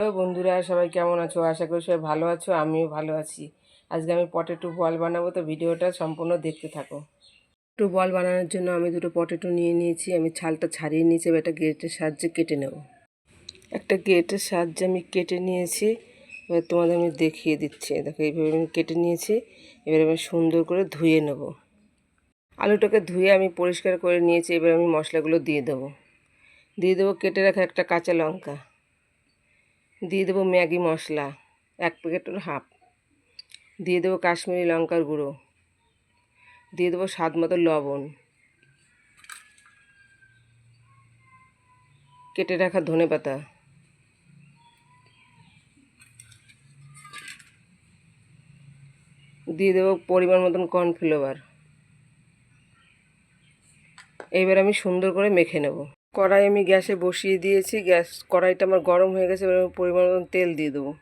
Hello বন্ধুরা, সবাই কেমন আছো? আশা করি সবাই ভালো আছো। আমিও ভালো আছি। আজকে আমি পটেটো বল বানাবো, তো ভিডিওটা সম্পূর্ণ দেখতে থাকো। পটেটো বল বানানোর জন্য আমি দুটো পটেটো নিয়ে নিয়েছি। আমি ছালটা ছাড়িয়ে নিয়েছি, এবার একটা গ্রেটের সাহায্যে কেটে নেব। একটা গ্রেটের সাহায্যে আমি কেটে নিয়েছি। এবার তোমাদের আমি দেখিয়ে দিচ্ছি। দেখো, এইভাবে আমি কেটে নিয়েছি। এবার আমি সুন্দর করে ধুয়ে নেব। আলুটাকে ধুয়ে আমি পরিষ্কার করে নিয়েছি। এবার আমি মশলাগুলো দিয়ে দেবো কেটে রাখা একটা কাঁচা লঙ্কা, দিয়ে দেবো ম্যাগি মশলা 1 প্যাকেটের হাফ, দিয়ে দেবো কাশ্মীরি লঙ্কার গুঁড়ো, দিয়ে দেবো স্বাদ মতো লবণ, কেটে রাখা ধনেপাতা, দিয়ে দেবো পরিমাণ মতন কর্নফ্লাওয়ার। এইবার আমি সুন্দর করে মেখে নেব। কড়াই আমি গ্যাসে বসিয়ে দিয়েছি। কড়াইটা আমার গরম হয়ে গেছে। এবার আমি পরিমাণ মতন তেল দিয়ে দেবো,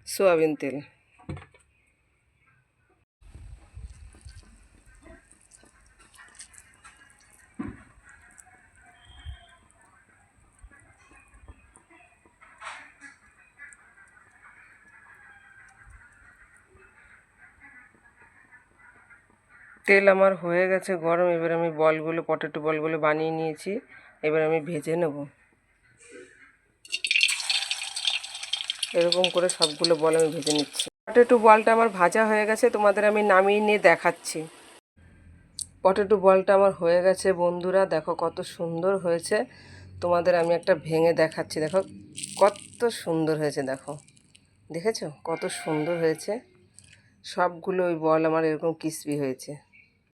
সয়াবিন তেল। তেল আমার হয়ে গেছে গরম। এবার আমি পটেটো বলগুলো বানিয়ে নিয়েছি। এবার আমি ভেজে নেব। এরকম করে সবগুলো বল আমি ভেজে নিচ্ছি। পটেটো বলটা আমার ভাজা হয়ে গেছে, তোমাদের আমি নামিয়ে নিয়ে দেখাচ্ছি। পটেটো বলটা আমার হয়ে গেছে বন্ধুরা, দেখো কত সুন্দর হয়েছে। তোমাদের আমি একটা ভেঙে দেখাচ্ছি। দেখো কত সুন্দর হয়েছে। দেখো, দেখেছো কত সুন্দর হয়েছে। সবগুলো ওই বল আমার এরকম ক্রিসপি হয়েছে।